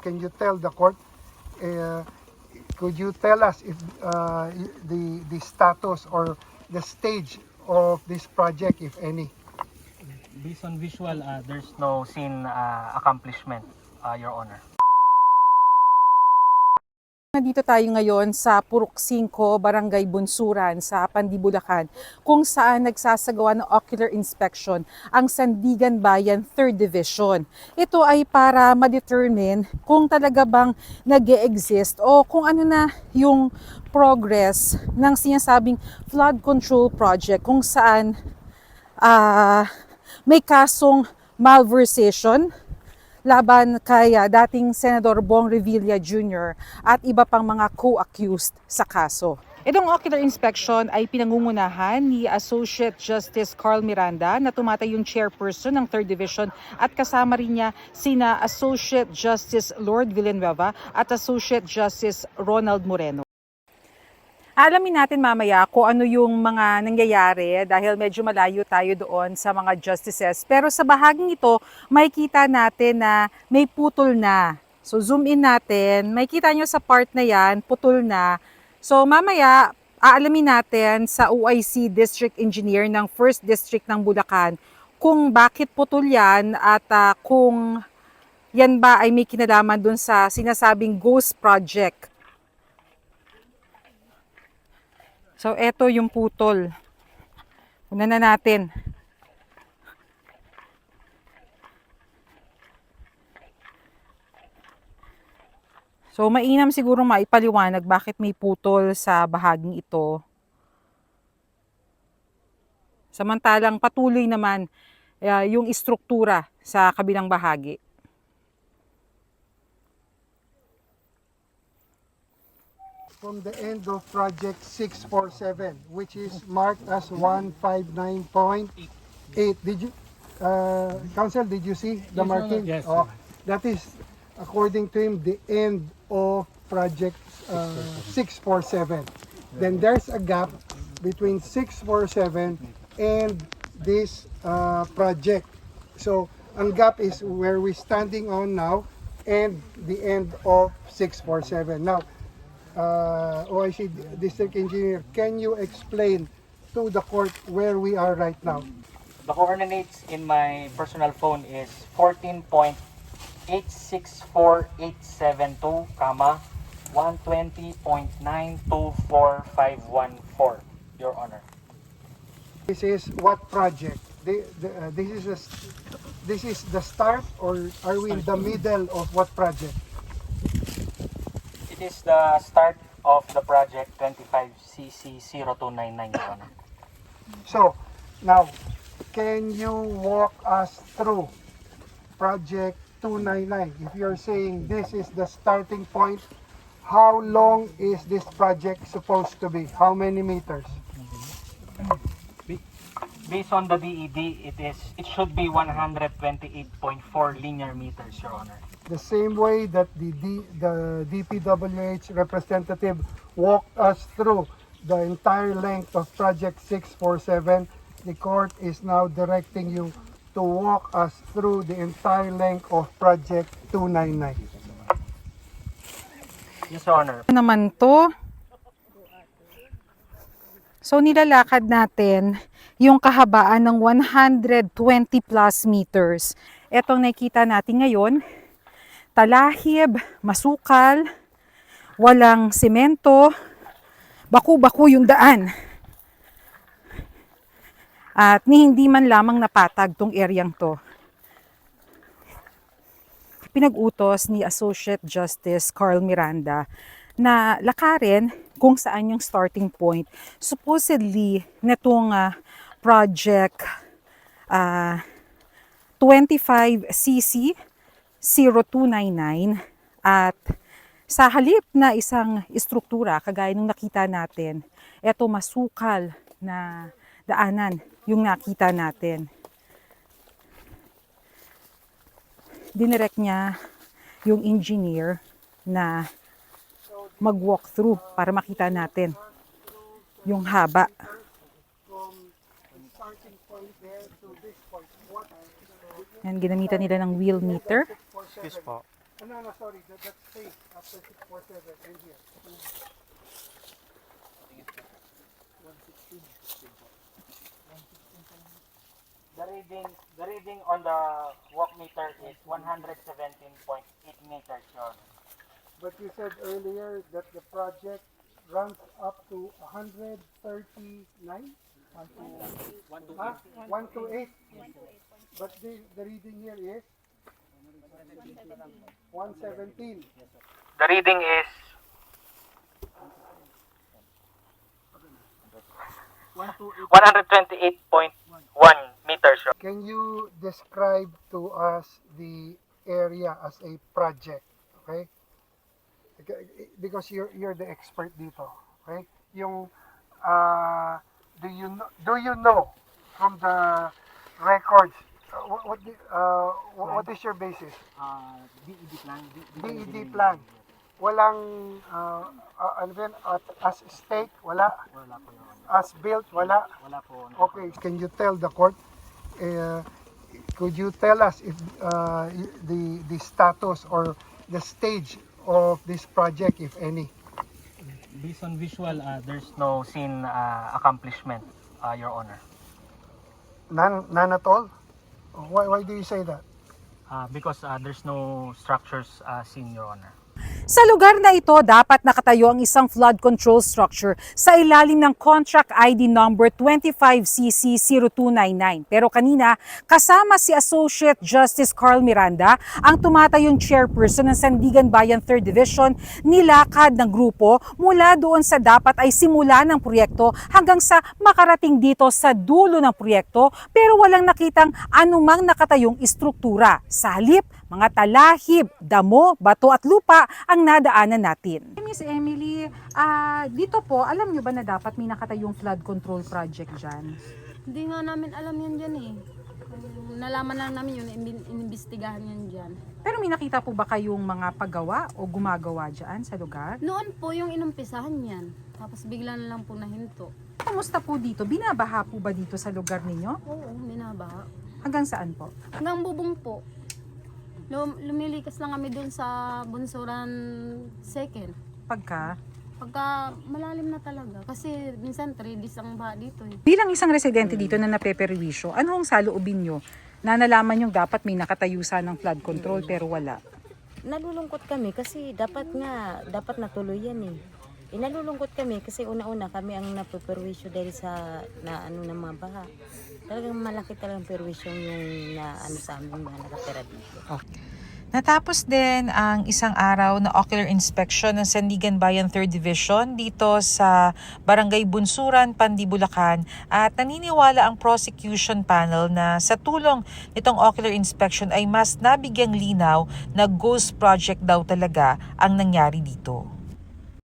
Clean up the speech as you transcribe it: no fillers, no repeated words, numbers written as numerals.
Can you tell the court, uh, could you tell us if the status or the stage of this project, if any? Based on visual, there's no scene accomplishment, Your Honor. Nandito tayo ngayon sa Purok 5, Barangay Bunsuran sa Pandi, Bulacan, kung saan nagsasagawa ng ocular inspection ang Sandigan Bayan 3rd Division. Ito ay para ma-determine kung talaga bang nag-e-exist o kung ano na yung progress ng sinasabing flood control project kung saan may kasong malversation laban kay dating Senador Bong Revilla Jr. at iba pang mga co-accused sa kaso. Itong ocular inspection ay pinangungunahan ni Associate Justice Carl Miranda na tumatayong chairperson ng 3rd Division at kasama rin niya sina Associate Justice Lord Villanueva at Associate Justice Ronald Moreno. Alamin natin mamaya kung ano yung mga nangyayari dahil medyo malayo tayo doon sa mga justices. Pero sa bahaging ito, makikita natin na may putol na. So zoom in natin, makikita nyo sa part na yan, putol na. So mamaya, aalamin natin sa OIC District Engineer ng 1st District ng Bulacan kung bakit putol yan at kung yan ba ay may kinalaman dun sa sinasabing ghost project. So, eto yung putol. Una na natin. So, mainam siguro maipaliwanag bakit may putol sa bahaging ito. Samantalang patuloy naman yung istruktura sa kabilang bahagi. From the end of project 647, which is marked as 159.8. Did you, Council, did you see the marking? Yes. Oh, that is, according to him, the end of project 647. Then there's a gap between 647 and this project. So, ang gap is where we're standing on now and the end of 647. Now, OIC District Engineer, can you explain to the court where we are right now? The coordinates in my personal phone is 14.864872, 120.924514, Your Honor. This is what project? This is the start, or are we in the middle of what project? It is the start of the project 25CC0299, Your Honor. So, now, can you walk us through project 299? If you're saying this is the starting point, how long is this project supposed to be? How many meters? Based on the DED, it should be 128.4 linear meters, Your Honor. The same way that the DPWH representative walked us through the entire length of project 647, the court is now directing you to walk us through the entire length of project 299. Yes, Your Honor. Ano naman to? So nilalakad natin yung kahabaan ng 120 plus meters. Etong nakikita natin ngayon, talahib, masukal, walang semento, baku-baku yung daan. At hindi man lamang napatag tong eryang to. Pinag-utos ni Associate Justice Carl Miranda na lakarin kung saan yung starting point. Supposedly, netong project 25CC 0299 at sa halip na isang istruktura kagaya nung nakita natin, eto masukal na daanan yung nakita natin. Dinirect niya yung engineer na mag-walk through para makita natin yung haba. Yan, ginamitan nila ng wheel meter. Excuse po. No, sorry, that's safe after 647 and here. The reading on the walk meter is 117.8 meters, Your Honor. But you said earlier that the project runs up to 139? 128. But the reading here is 117. The reading is 128.1 meters, Your Honor. Can you describe to us the area as a project? Okay? Because you're the expert dito. Okay? Yung do you know from the records what is your basis? DED plan. DED plan. Walang ano ba yan? As stake wala. Wala po, Your Honor. As built wala. Wala po. Okay, can you tell the court, could you tell us if the status or the stage of this project, if any? Based on visual, there's no scene accomplishment, Your Honor. None at all? Why do you say that? Because there's no structures seen, Your Honor. Sa lugar na ito, dapat nakatayo ang isang flood control structure sa ilalim ng contract ID number 25CC0299. Pero kanina, kasama si Associate Justice Carl Miranda, ang tumatayong chairperson ng Sandigan Bayan 3rd Division, nilakad ng grupo mula doon sa dapat ay simula ng proyekto hanggang sa makarating dito sa dulo ng proyekto pero walang nakitang anumang nakatayong istruktura. Sa halip, mga talahib, damo, bato at lupa ang nadaanan natin. Miss Emily, dito po, alam nyo ba na dapat may nakatayong flood control project dyan? Hindi nga namin alam yan dyan eh. Nalaman lang namin yun, inimbestigahan yan dyan. Pero may nakita po ba kayong mga paggawa o gumagawa dyan sa lugar? Noon po yung inumpisahan yan. Tapos bigla na lang po nahinto. Kumusta po dito? Binabaha po ba dito sa lugar ninyo? Oo, minabaha. Hanggang saan po? Hanggang bubong po. Lumilikas lang kami dun sa Bunsuran 2nd. Pagka? Pagka malalim na talaga. Kasi minsan 3 days ang baha dito eh. Bilang isang residente dito na napeperwisyo, ano ang saloobin nyo na nalaman yung dapat may nakatayo ng flood control pero wala? Nalulungkot kami kasi dapat natuloy yan eh. Nalulungkot kami kasi una-una kami ang napeperwisyo dahil sa ng mga baha. Talagang malaki talagang perwisyo yung sa amin mga nakatira dito. Natapos din ang isang araw na ocular inspection ng Sandigan Bayan 3rd Division dito sa Barangay Bunsuran, Pandi, Bulacan at naniniwala ang prosecution panel na sa tulong nitong ocular inspection ay mas nabigyang linaw na ghost project daw talaga ang nangyari dito.